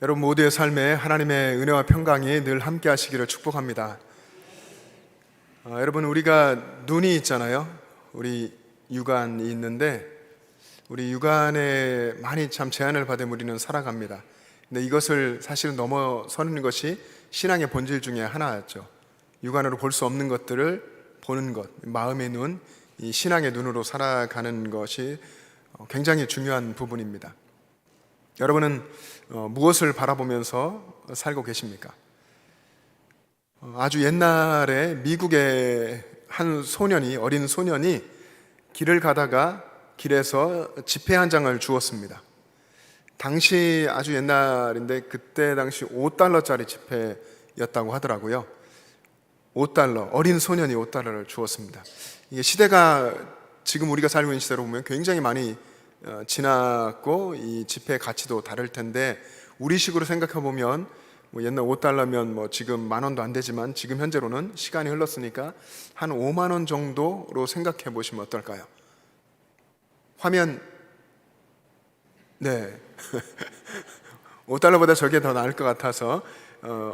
여러분 모두의 삶에 하나님의 은혜와 평강이 늘 함께 하시기를 축복합니다. 여러분 우리가 눈이 있잖아요. 우리 육안이 있는데 우리 육안에 많이 참 제한을 받은 우리는 살아갑니다. 근데 이것을 사실은 넘어서는 것이 신앙의 본질 중에 하나였죠. 육안으로 볼 수 없는 것들을 보는 것, 마음의 눈, 이 신앙의 눈으로 살아가는 것이 굉장히 중요한 부분입니다. 여러분은 무엇을 바라보면서 살고 계십니까? 아주 옛날에 미국의 한 소년이, 어린 소년이 길을 가다가 길에서 지폐 한 장을 주었습니다. 당시 아주 옛날인데 그때 당시 $5짜리 지폐였다고 하더라고요. $5, 어린 소년이 $5를 주었습니다. 이게 시대가 지금 우리가 살고 있는 시대로 보면 굉장히 많이 지났고 이 지폐의 가치도 다를 텐데 우리식으로 생각해 보면 옛날 $5면 지금 $10,000도 안 되지만 지금 현재로는 시간이 흘렀으니까 한 $5만 원 정도로 생각해 보시면 어떨까요? 화면 네 $5보다 저게 더 나을 것 같아서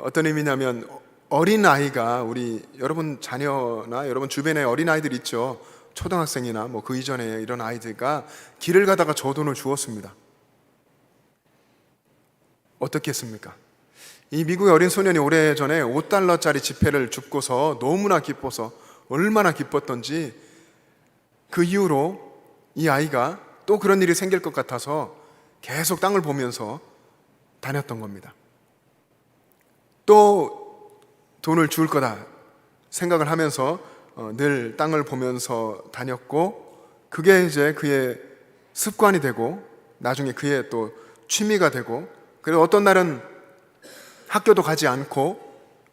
어떤 의미냐면 어린 아이가 우리 여러분 자녀나 여러분 주변에 어린 아이들 있죠. 초등학생이나 그 이전에 이런 아이들과 길을 가다가 저 돈을 주었습니다. 어떻게 했습니까? 이 미국의 어린 소년이 오래전에 $5짜리 지폐를 줍고서 너무나 기뻐서 얼마나 기뻤던지 그 이후로 이 아이가 또 그런 일이 생길 것 같아서 계속 땅을 보면서 다녔던 겁니다. 또 돈을 줄 거다 생각을 하면서 늘 땅을 보면서 다녔고 그게 이제 그의 습관이 되고 나중에 그의 또 취미가 되고 그리고 어떤 날은 학교도 가지 않고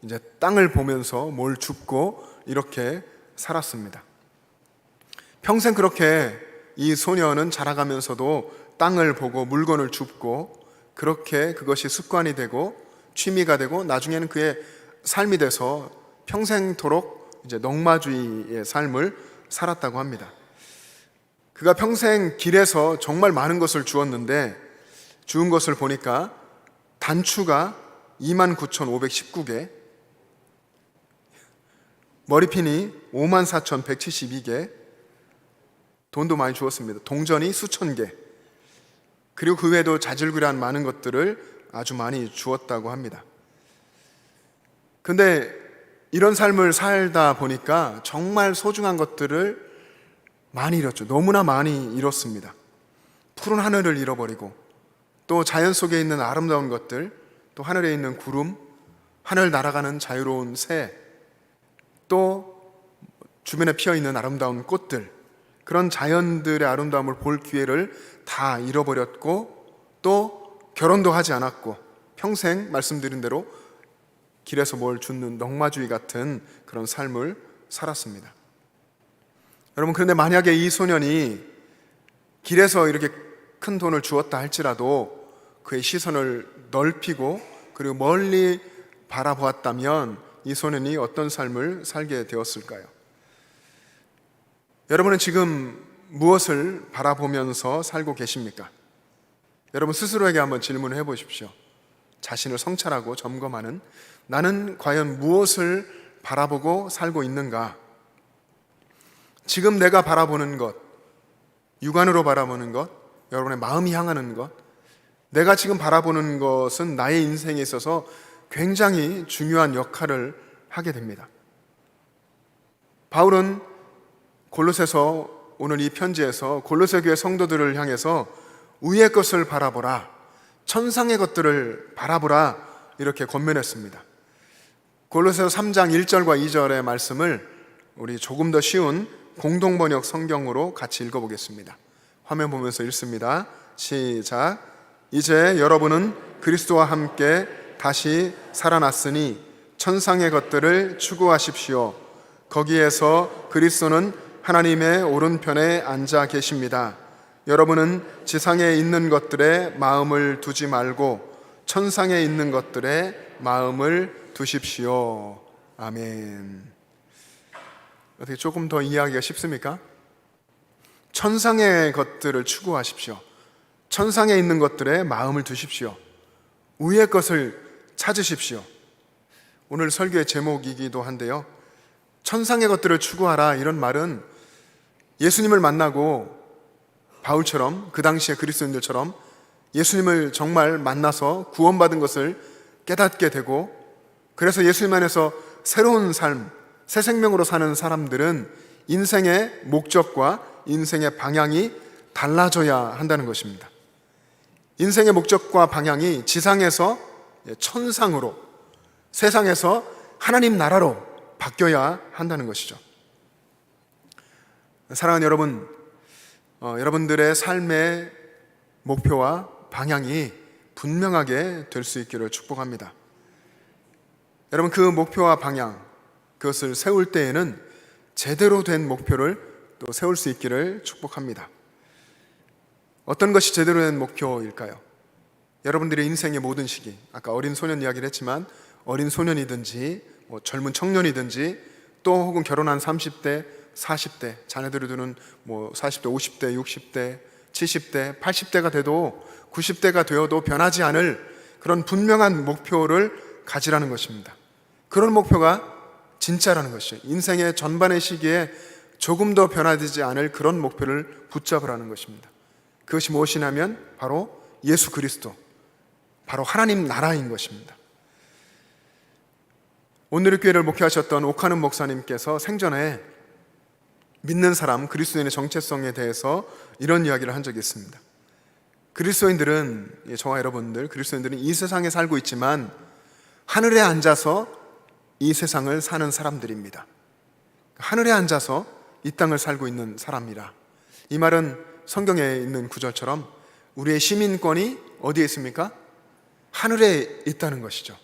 이제 땅을 보면서 뭘 줍고 이렇게 살았습니다. 평생 그렇게 이 소년은 자라가면서도 땅을 보고 물건을 줍고 그렇게 그것이 습관이 되고 취미가 되고 나중에는 그의 삶이 돼서 평생토록 이제 넉마주의의 삶을 살았다고 합니다. 그가 평생 길에서 정말 많은 것을 주었는데 주운 것을 보니까 단추가 29,519개, 머리핀이 54,172개, 돈도 많이 주었습니다. 동전이 수천 개, 그리고 그 외에도 자질구레한 많은 것들을 아주 많이 주었다고 합니다. 근데 이런 삶을 살다 보니까 정말 소중한 것들을 많이 잃었죠. 너무나 많이 잃었습니다. 푸른 하늘을 잃어버리고 또 자연 속에 있는 아름다운 것들, 또 하늘에 있는 구름, 하늘 날아가는 자유로운 새, 또 주변에 피어있는 아름다운 꽃들, 그런 자연들의 아름다움을 볼 기회를 다 잃어버렸고 또 결혼도 하지 않았고 평생 말씀드린 대로 길에서 뭘 줍는 넉마주의 같은 그런 삶을 살았습니다. 여러분, 그런데 만약에 이 소년이 길에서 이렇게 큰 돈을 주었다 할지라도 그의 시선을 넓히고 그리고 멀리 바라보았다면 이 소년이 어떤 삶을 살게 되었을까요? 여러분은 지금 무엇을 바라보면서 살고 계십니까? 여러분 스스로에게 한번 질문을 해보십시오. 자신을 성찰하고 점검하는, 나는 과연 무엇을 바라보고 살고 있는가? 지금 내가 바라보는 것, 육안으로 바라보는 것, 여러분의 마음이 향하는 것, 내가 지금 바라보는 것은 나의 인생에 있어서 굉장히 중요한 역할을 하게 됩니다. 바울은 골로새서 오늘 이 편지에서 골로새 교회 성도들을 향해서 위의 것을 바라보라, 천상의 것들을 바라보라 이렇게 권면했습니다. 골로새서 3장 1절과 2절의 말씀을 우리 조금 더 쉬운 공동번역 성경으로 같이 읽어보겠습니다. 화면 보면서 읽습니다. 시작. 이제 여러분은 그리스도와 함께 다시 살아났으니 천상의 것들을 추구하십시오. 거기에서 그리스도는 하나님의 오른편에 앉아 계십니다. 여러분은 지상에 있는 것들에 마음을 두지 말고 천상에 있는 것들에 마음을 두십시오. 아멘. 어떻게 조금 더 이해하기가 쉽습니까? 천상의 것들을 추구하십시오. 천상에 있는 것들에 마음을 두십시오. 위의 것을 찾으십시오. 오늘 설교의 제목이기도 한데요, 천상의 것들을 추구하라, 이런 말은 예수님을 만나고 바울처럼, 그 당시의 그리스도인들처럼 예수님을 정말 만나서 구원받은 것을 깨닫게 되고, 그래서 예수님 안에서 새로운 삶, 새 생명으로 사는 사람들은 인생의 목적과 인생의 방향이 달라져야 한다는 것입니다. 인생의 목적과 방향이 지상에서 천상으로, 세상에서 하나님 나라로 바뀌어야 한다는 것이죠. 사랑하는 여러분, 여러분들의 삶의 목표와 방향이 분명하게 될 수 있기를 축복합니다. 여러분, 그 목표와 방향, 그것을 세울 때에는 제대로 된 목표를 또 세울 수 있기를 축복합니다. 어떤 것이 제대로 된 목표일까요? 여러분들의 인생의 모든 시기, 아까 어린 소년 이야기를 했지만 어린 소년이든지 젊은 청년이든지 또 혹은 결혼한 30대, 40대, 자녀들이 두는 40대, 50대, 60대, 70대, 80대가 돼도 90대가 되어도 변하지 않을 그런 분명한 목표를 가지라는 것입니다. 그런 목표가 진짜라는 것이죠. 인생의 전반의 시기에 조금 더 변화되지 않을 그런 목표를 붙잡으라는 것입니다. 그것이 무엇이냐면 바로 예수 그리스도, 바로 하나님 나라인 것입니다. 오늘의 교회를 목회하셨던 오카는 목사님께서 생전에 믿는 사람, 그리스도인의 정체성에 대해서 이런 이야기를 한 적이 있습니다. 그리스도인들은, 저와 여러분들 그리스도인들은 이 세상에 살고 있지만 하늘에 앉아서 이 세상을 사는 사람들입니다. 하늘에 앉아서 이 땅을 살고 있는 사람이라. 이 말은 성경에 있는 구절처럼 우리의 시민권이 어디에 있습니까? 하늘에 있다는 것이죠.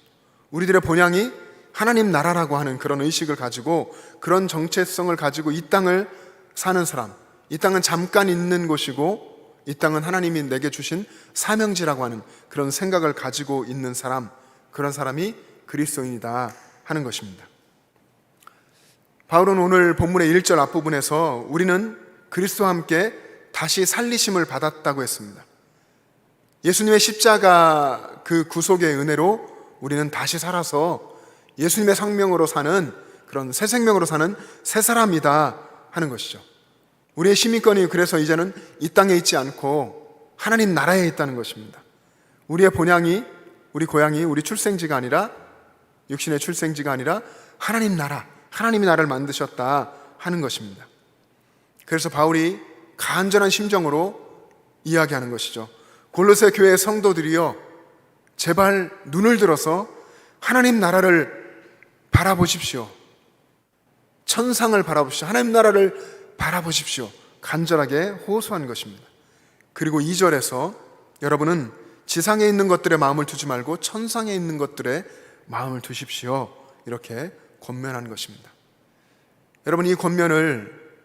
우리들의 본향이 하나님 나라라고 하는 그런 의식을 가지고, 그런 정체성을 가지고 이 땅을 사는 사람, 이 땅은 잠깐 있는 곳이고 이 땅은 하나님이 내게 주신 사명지라고 하는 그런 생각을 가지고 있는 사람, 그런 사람이 그리스도인이다 하는 것입니다. 바울은 오늘 본문의 1절 앞부분에서 우리는 그리스도와 함께 다시 살리심을 받았다고 했습니다. 예수님의 십자가 그 구속의 은혜로 우리는 다시 살아서 예수님의 생명으로 사는, 그런 새 생명으로 사는 새 사람이다 하는 것이죠. 우리의 시민권이 그래서 이제는 이 땅에 있지 않고 하나님 나라에 있다는 것입니다. 우리의 본향이, 우리 고향이 우리 출생지가 아니라, 육신의 출생지가 아니라 하나님 나라, 하나님이 나라를 만드셨다 하는 것입니다. 그래서 바울이 간절한 심정으로 이야기하는 것이죠. 골로새 교회의 성도들이여, 제발 눈을 들어서 하나님 나라를 바라보십시오. 천상을 바라보십시오. 하나님 나라를 바라보십시오. 간절하게 호소한 것입니다. 그리고 2절에서 여러분은 지상에 있는 것들에 마음을 두지 말고 천상에 있는 것들에 마음을 두십시오, 이렇게 권면한 것입니다. 여러분, 이 권면을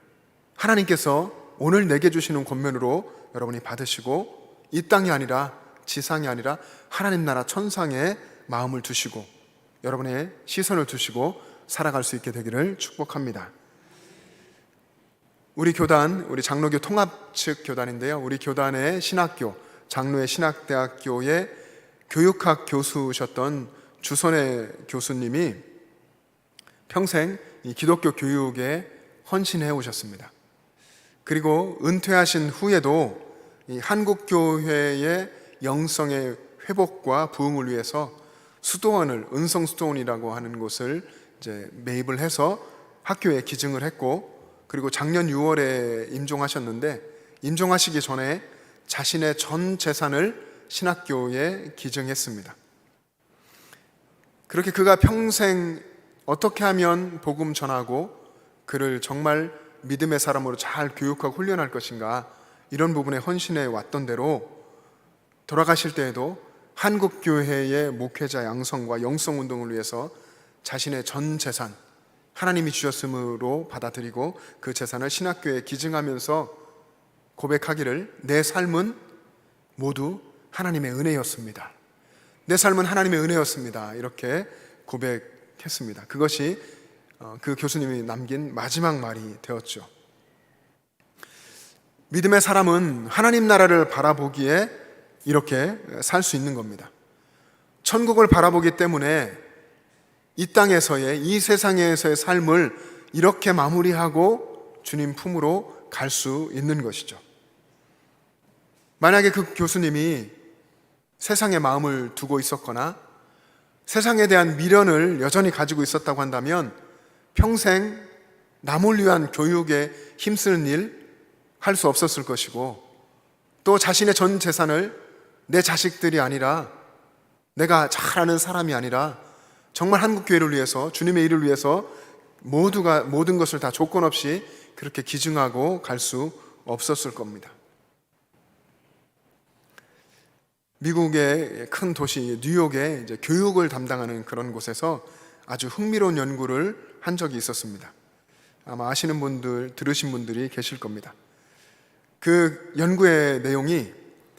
하나님께서 오늘 내게 주시는 권면으로 여러분이 받으시고, 이 땅이 아니라, 지상이 아니라 하나님 나라 천상에 마음을 두시고 여러분의 시선을 두시고 살아갈 수 있게 되기를 축복합니다. 우리 교단, 우리 장로교 통합 측 교단인데요, 우리 교단의 신학교, 장로의 신학대학교의 교육학 교수셨던 주선의 교수님이 평생 이 기독교 교육에 헌신해 오셨습니다. 그리고 은퇴하신 후에도 이 한국교회의 영성의 회복과 부흥을 위해서 수도원을, 은성 수도원이라고 하는 곳을 이제 매입을 해서 학교에 기증을 했고, 그리고 작년 6월에 임종하셨는데, 임종하시기 전에 자신의 전 재산을 신학교에 기증했습니다. 그렇게 그가 평생 어떻게 하면 복음 전하고 그를 정말 믿음의 사람으로 잘 교육하고 훈련할 것인가, 이런 부분에 헌신해 왔던 대로 돌아가실 때에도 한국교회의 목회자 양성과 영성운동을 위해서 자신의 전 재산, 하나님이 주셨음으로 받아들이고 그 재산을 신학교에 기증하면서 고백하기를, 내 삶은 모두 하나님의 은혜였습니다. 내 삶은 하나님의 은혜였습니다. 이렇게 고백했습니다. 그것이 그 교수님이 남긴 마지막 말이 되었죠. 믿음의 사람은 하나님 나라를 바라보기에 이렇게 살 수 있는 겁니다. 천국을 바라보기 때문에 이 땅에서의, 이 세상에서의 삶을 이렇게 마무리하고 주님 품으로 갈 수 있는 것이죠. 만약에 그 교수님이 세상에 마음을 두고 있었거나 세상에 대한 미련을 여전히 가지고 있었다고 한다면 평생 남을 위한 교육에 힘쓰는 일 할 수 없었을 것이고, 또 자신의 전 재산을 내 자식들이 아니라, 내가 잘 아는 사람이 아니라 정말 한국교회를 위해서, 주님의 일을 위해서 모든 것을 다 조건 없이 그렇게 기증하고 갈 수 없었을 겁니다. 미국의 큰 도시 뉴욕에 이제 교육을 담당하는 그런 곳에서 아주 흥미로운 연구를 한 적이 있었습니다. 아마 아시는 분들, 들으신 분들이 계실 겁니다. 그 연구의 내용이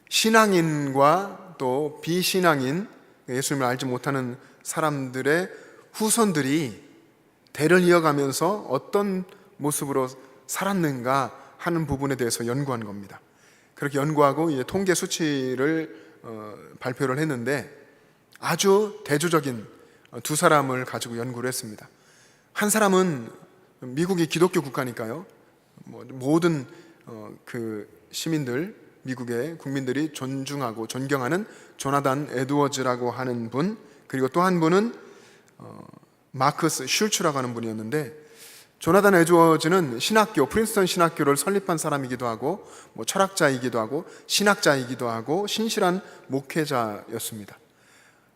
신앙인과 또 비신앙인, 예수님을 알지 못하는 사람들의 후손들이 대를 이어가면서 어떤 모습으로 살았는가 하는 부분에 대해서 연구한 겁니다. 그렇게 연구하고 이제 통계 수치를 발표를 했는데 아주 대조적인 두 사람을 가지고 연구를 했습니다. 한 사람은 미국이 기독교 국가니까요, 모든 그 시민들, 미국의 국민들이 존중하고 존경하는 조나단 에드워즈라고 하는 분, 그리고 또 한 분은 마크스 슐츠라고 하는 분이었는데, 조나단 에드워즈는 신학교, 프린스턴 신학교를 설립한 사람이기도 하고, 철학자이기도 하고, 신학자이기도 하고, 신실한 목회자였습니다.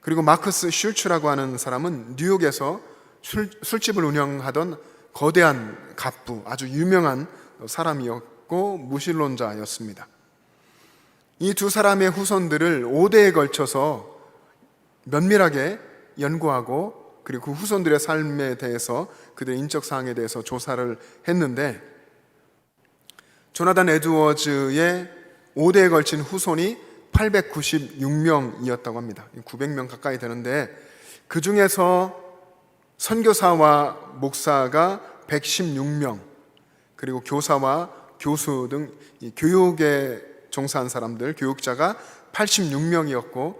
그리고 마크스 슐츠라고 하는 사람은 뉴욕에서 술집을 운영하던 거대한 갑부, 아주 유명한 사람이었고 무신론자였습니다. 이 두 사람의 후손들을 5대에 걸쳐서 면밀하게 연구하고, 그리고 그 후손들의 삶에 대해서, 그들의 인적 사항에 대해서 조사를 했는데, 조나단 에드워즈의 5대에 걸친 후손이 896명이었다고 합니다. 900명 가까이 되는데, 그 중에서 선교사와 목사가 116명, 그리고 교사와 교수 등 교육에 종사한 사람들, 교육자가 86명이었고,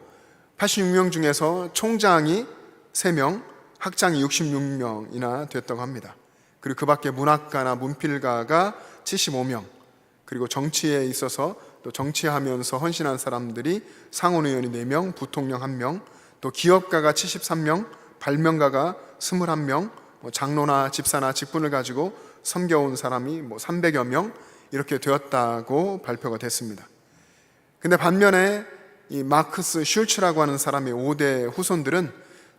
86명 중에서 총장이 3명, 학장이 66명이나 됐다고 합니다. 그리고 그 밖에 문학가나 문필가가 75명, 그리고 정치에 있어서 또 정치하면서 헌신한 사람들이 상원의원이 4명, 부통령 1명, 또 기업가가 73명, 발명가가 21명, 장로나 집사나 직분을 가지고 섬겨온 사람이 300여 명, 이렇게 되었다고 발표가 됐습니다. 근데 반면에 이 마크스 슐츠라고 하는 사람의 5대 후손들은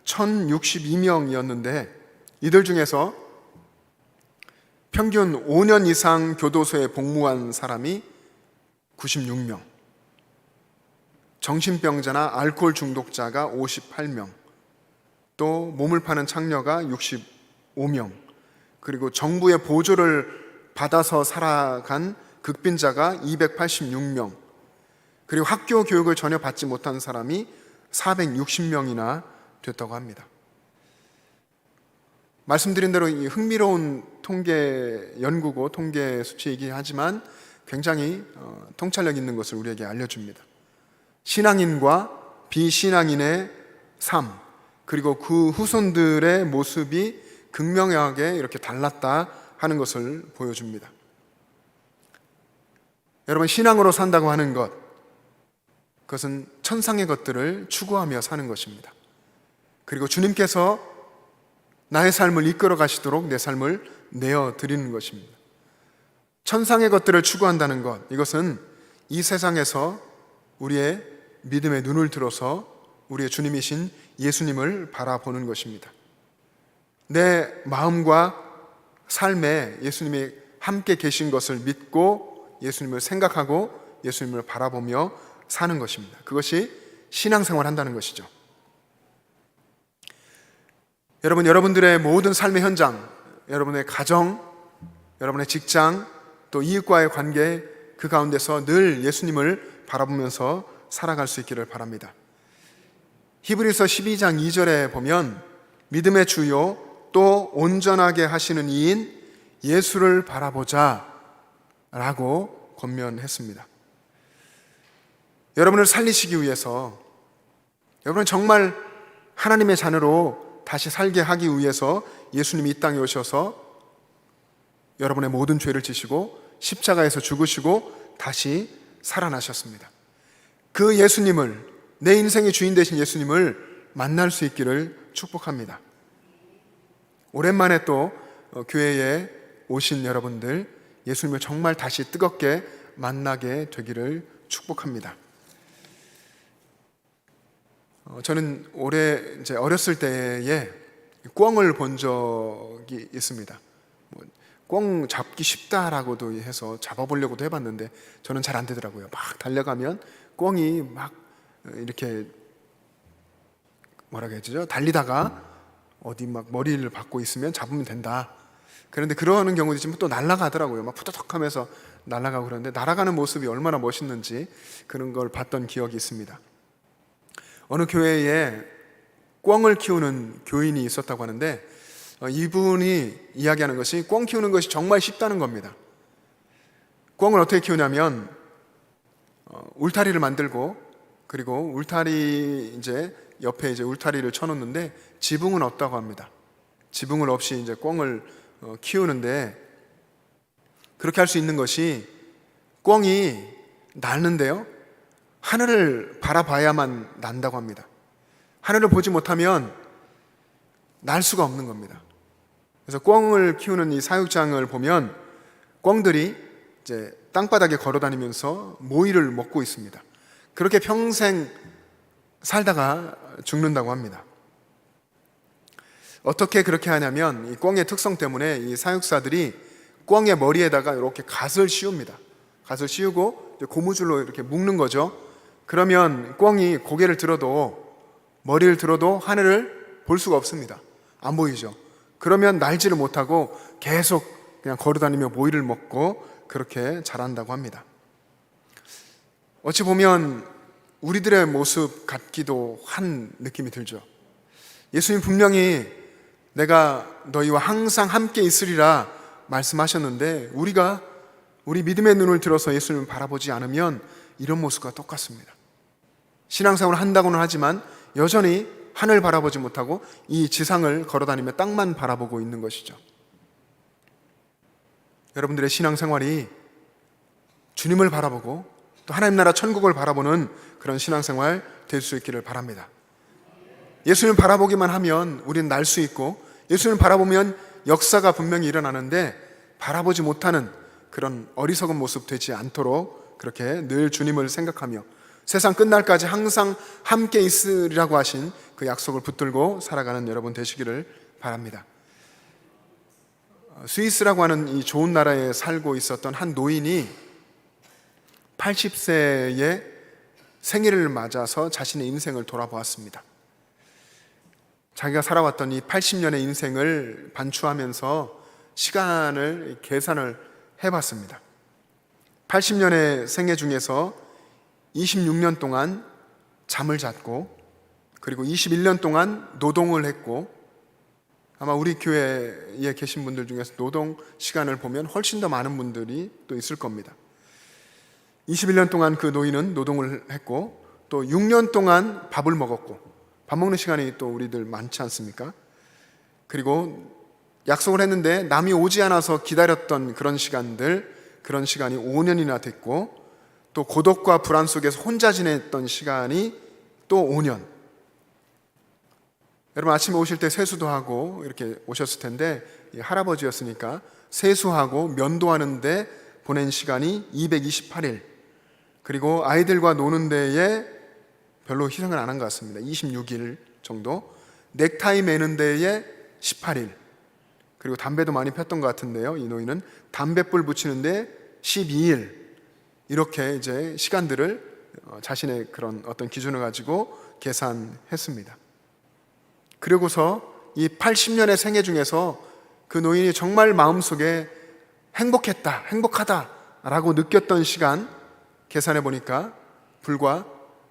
1062명이었는데, 이들 중에서 평균 5년 이상 교도소에 복무한 사람이 96명, 정신병자나 알코올 중독자가 58명, 또 몸을 파는 창녀가 65명, 그리고 정부의 보조를 받아서 살아간 극빈자가 286명, 그리고 학교 교육을 전혀 받지 못한 사람이 460명이나 됐다고 합니다. 말씀드린 대로 이 흥미로운 통계 연구고 통계 수치이긴 하지만 굉장히 통찰력 있는 것을 우리에게 알려줍니다. 신앙인과 비신앙인의 삶, 그리고 그 후손들의 모습이 극명하게 이렇게 달랐다 하는 것을 보여줍니다. 여러분, 신앙으로 산다고 하는 것, 그것은 천상의 것들을 추구하며 사는 것입니다. 그리고 주님께서 나의 삶을 이끌어 가시도록 내 삶을 내어 드리는 것입니다. 천상의 것들을 추구한다는 것, 이것은 이 세상에서 우리의 믿음의 눈을 들어서 우리의 주님이신 예수님을 바라보는 것입니다. 내 마음과 삶에 예수님이 함께 계신 것을 믿고 예수님을 생각하고 예수님을 바라보며 사는 것입니다. 그것이 신앙생활 한다는 것이죠. 여러분, 여러분들의 모든 삶의 현장, 여러분의 가정, 여러분의 직장, 또 이웃과의 관계, 그 가운데서 늘 예수님을 바라보면서 살아갈 수 있기를 바랍니다. 히브리서 12장 2절에 보면 믿음의 주요 또 온전하게 하시는 이인 예수를 바라보자 라고 권면했습니다. 여러분을 살리시기 위해서, 여러분은 정말 하나님의 자녀로 다시 살게 하기 위해서 예수님이 이 땅에 오셔서 여러분의 모든 죄를 지시고 십자가에서 죽으시고 다시 살아나셨습니다. 그 예수님을, 내 인생의 주인 되신 예수님을 만날 수 있기를 축복합니다. 오랜만에 또 교회에 오신 여러분들, 예수님을 정말 다시 뜨겁게 만나게 되기를 축복합니다. 저는 올해 이제 어렸을 때에 꿩을 본 적이 있습니다. 꿩 잡기 쉽다라고도 해서 잡아보려고도 해봤는데 저는 잘 안 되더라고요. 막 달려가면 꿩이 막 이렇게 뭐라고 해야죠? 달리다가 어디 막 머리를 박고 있으면 잡으면 된다. 그런데 그러는 경우도 있지만 또 날아가더라고요. 막 푸드덕 하면서 날아가고 그러는데 날아가는 모습이 얼마나 멋있는지 그런 걸 봤던 기억이 있습니다. 어느 교회에 꿩을 키우는 교인이 있었다고 하는데 이분이 이야기하는 것이 꿩 키우는 것이 정말 쉽다는 겁니다. 꿩을 어떻게 키우냐면 울타리를 만들고 그리고 울타리 이제 옆에 이제 울타리를 쳐놓는데 지붕은 없다고 합니다. 지붕을 없이 이제 꿩을 키우는데 그렇게 할 수 있는 것이 꿩이 날는데요, 하늘을 바라봐야만 난다고 합니다. 하늘을 보지 못하면 날 수가 없는 겁니다. 그래서 꿩을 키우는 이 사육장을 보면 꿩들이 이제 땅바닥에 걸어 다니면서 모이를 먹고 있습니다. 그렇게 평생 살다가 죽는다고 합니다. 어떻게 그렇게 하냐면 이 꿩의 특성 때문에 이 사육사들이 꿩의 머리에다가 이렇게 갓을 씌웁니다. 갓을 씌우고 고무줄로 이렇게 묶는 거죠. 그러면 꿩이 고개를 들어도, 머리를 들어도 하늘을 볼 수가 없습니다. 안 보이죠. 그러면 날지를 못하고 계속 그냥 걸어다니며 모이를 먹고 그렇게 자란다고 합니다. 어찌 보면 우리들의 모습 같기도 한 느낌이 들죠. 예수님 분명히 내가 너희와 항상 함께 있으리라 말씀하셨는데 우리 믿음의 눈을 들어서 예수님을 바라보지 않으면 이런 모습과 똑같습니다. 신앙생활을 한다고는 하지만 여전히 하늘 바라보지 못하고 이 지상을 걸어다니며 땅만 바라보고 있는 것이죠. 여러분들의 신앙생활이 주님을 바라보고 또 하나님 나라 천국을 바라보는 그런 신앙생활 될 수 있기를 바랍니다. 예수님을 바라보기만 하면 우리는 날 수 있고 예수님을 바라보면 역사가 분명히 일어나는데 바라보지 못하는 그런 어리석은 모습 되지 않도록 그렇게 늘 주님을 생각하며 세상 끝날까지 항상 함께 있으리라고 하신 그 약속을 붙들고 살아가는 여러분 되시기를 바랍니다. 스위스라고 하는 이 좋은 나라에 살고 있었던 한 노인이 80세의 생일을 맞아서 자신의 인생을 돌아보았습니다. 자기가 살아왔던 이 80년의 인생을 반추하면서 시간을 계산을 해봤습니다. 80년의 생애 중에서 26년 동안 잠을 잤고 그리고 21년 동안 노동을 했고 아마 우리 교회에 계신 분들 중에서 노동 시간을 보면 훨씬 더 많은 분들이 또 있을 겁니다. 21년 동안 그 노인은 노동을 했고 또 6년 동안 밥을 먹었고 밥 먹는 시간이 또 우리들 많지 않습니까? 그리고 약속을 했는데 남이 오지 않아서 기다렸던 그런 시간이 5년이나 됐고 또 고독과 불안 속에서 혼자 지냈던 시간이 또 5년. 여러분 아침에 오실 때 세수도 하고 이렇게 오셨을 텐데 할아버지였으니까 세수하고 면도하는데 보낸 시간이 228일. 그리고 아이들과 노는 데에 별로 희생을 안 한 것 같습니다. 26일 정도. 넥타이 매는 데에 18일. 그리고 담배도 많이 폈던 것 같은데요. 이 노인은 담뱃불 붙이는데 12일. 이렇게 이제 시간들을 자신의 그런 어떤 기준을 가지고 계산했습니다. 그리고서 이 80년의 생애 중에서 그 노인이 정말 마음속에 행복하다라고 느꼈던 시간 계산해 보니까 불과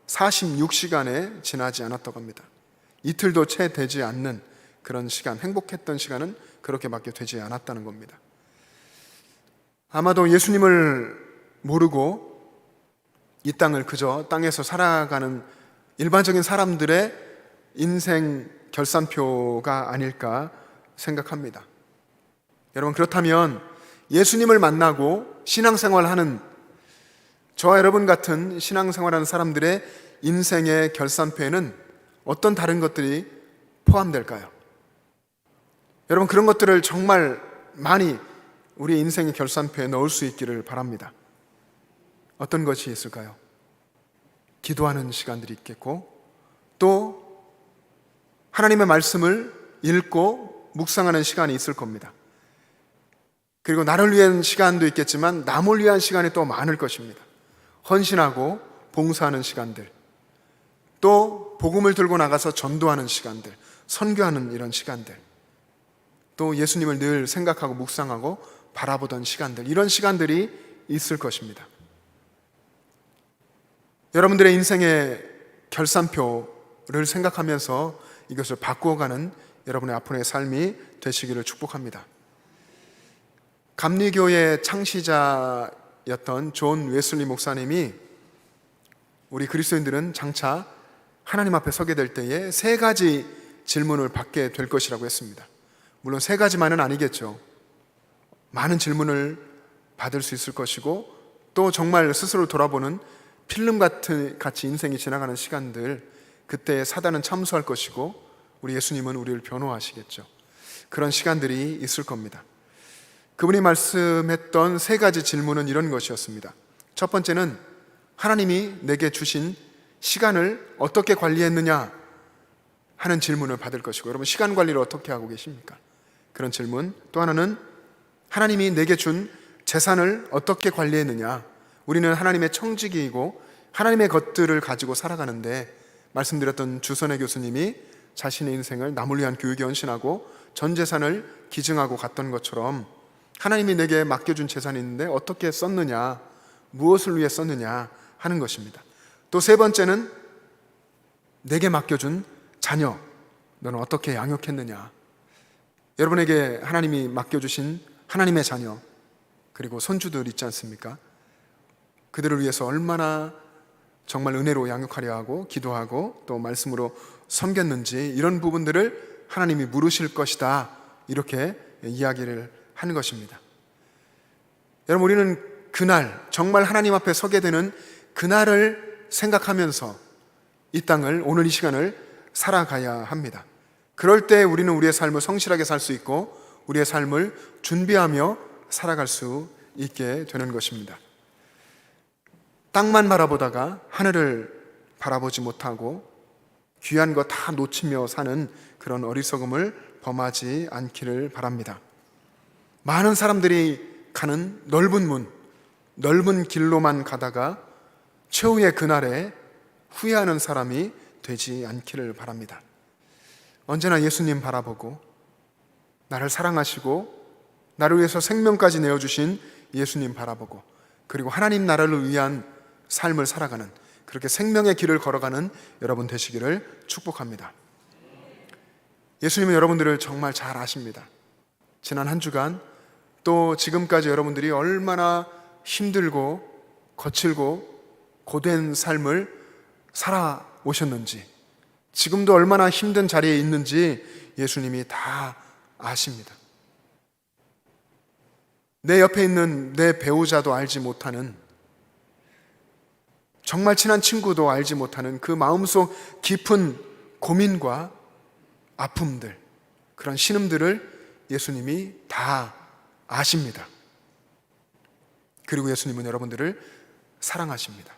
46시간에 지나지 않았다고 합니다. 이틀도 채 되지 않는 그런 시간, 행복했던 시간은 그렇게밖에 되지 않았다는 겁니다. 아마도 예수님을 모르고 이 땅을 그저 땅에서 살아가는 일반적인 사람들의 인생 결산표가 아닐까 생각합니다. 여러분, 그렇다면 예수님을 만나고 신앙생활하는 저와 여러분 같은 신앙생활하는 사람들의 인생의 결산표에는 어떤 다른 것들이 포함될까요? 여러분, 그런 것들을 정말 많이 우리 인생의 결산표에 넣을 수 있기를 바랍니다. 어떤 것이 있을까요? 기도하는 시간들이 있겠고, 또 하나님의 말씀을 읽고 묵상하는 시간이 있을 겁니다. 그리고 나를 위한 시간도 있겠지만 남을 위한 시간이 또 많을 것입니다. 헌신하고 봉사하는 시간들, 또 복음을 들고 나가서 전도하는 시간들, 선교하는 이런 시간들, 또 예수님을 늘 생각하고 묵상하고 바라보던 시간들, 이런 시간들이 있을 것입니다. 여러분들의 인생의 결산표를 생각하면서 이것을 바꾸어가는 여러분의 앞으로의 삶이 되시기를 축복합니다. 감리교의 창시자였던 존 웨슬리 목사님이 우리 그리스도인들은 장차 하나님 앞에 서게 될 때에 3가지 질문을 받게 될 것이라고 했습니다. 물론 3가지만은 아니겠죠. 많은 질문을 받을 수 있을 것이고, 또 정말 스스로 돌아보는 필름 같이 인생이 지나가는 시간들, 그때 사단은 참수할 것이고 우리 예수님은 우리를 변호하시겠죠. 그런 시간들이 있을 겁니다. 그분이 말씀했던 3가지 질문은 이런 것이었습니다. 첫 번째는 하나님이 내게 주신 시간을 어떻게 관리했느냐 하는 질문을 받을 것이고, 여러분 시간 관리를 어떻게 하고 계십니까? 그런 질문. 또 하나는 하나님이 내게 준 재산을 어떻게 관리했느냐. 우리는 하나님의 청지기이고 하나님의 것들을 가지고 살아가는데, 말씀드렸던 주선혜 교수님이 자신의 인생을 남을 위한 교육에 헌신하고 전 재산을 기증하고 갔던 것처럼 하나님이 내게 맡겨준 재산이 있는데 어떻게 썼느냐, 무엇을 위해 썼느냐 하는 것입니다. 또 3번째는 내게 맡겨준 자녀, 너는 어떻게 양육했느냐. 여러분에게 하나님이 맡겨주신 하나님의 자녀, 그리고 손주들 있지 않습니까? 그들을 위해서 얼마나 정말 은혜로 양육하려 하고 기도하고 또 말씀으로 섬겼는지, 이런 부분들을 하나님이 물으실 것이다, 이렇게 이야기를 하는 것입니다. 여러분, 우리는 그날 정말 하나님 앞에 서게 되는 그날을 생각하면서 이 땅을, 오늘 이 시간을 살아가야 합니다. 그럴 때 우리는 우리의 삶을 성실하게 살 수 있고 우리의 삶을 준비하며 살아갈 수 있게 되는 것입니다. 땅만 바라보다가 하늘을 바라보지 못하고 귀한 거 다 놓치며 사는 그런 어리석음을 범하지 않기를 바랍니다. 많은 사람들이 가는 넓은 문, 넓은 길로만 가다가 최후의 그날에 후회하는 사람이 되지 않기를 바랍니다. 언제나 예수님 바라보고 나를 사랑하시고 나를 위해서 생명까지 내어주신 예수님 바라보고, 그리고 하나님 나라를 위한 삶을 살아가는, 그렇게 생명의 길을 걸어가는 여러분 되시기를 축복합니다. 예수님은 여러분들을 정말 잘 아십니다. 지난 한 주간 또 지금까지 여러분들이 얼마나 힘들고 거칠고 고된 삶을 살아오셨는지, 지금도 얼마나 힘든 자리에 있는지 예수님이 다 아십니다. 내 옆에 있는 내 배우자도 알지 못하는, 정말 친한 친구도 알지 못하는 그 마음속 깊은 고민과 아픔들, 그런 신음들을 예수님이 다 아십니다. 그리고 예수님은 여러분들을 사랑하십니다.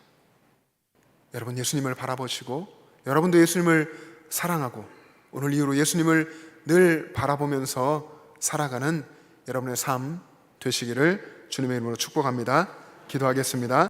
여러분 예수님을 바라보시고 여러분도 예수님을 사랑하고 오늘 이후로 예수님을 늘 바라보면서 살아가는 여러분의 삶 되시기를 주님의 이름으로 축복합니다. 기도하겠습니다.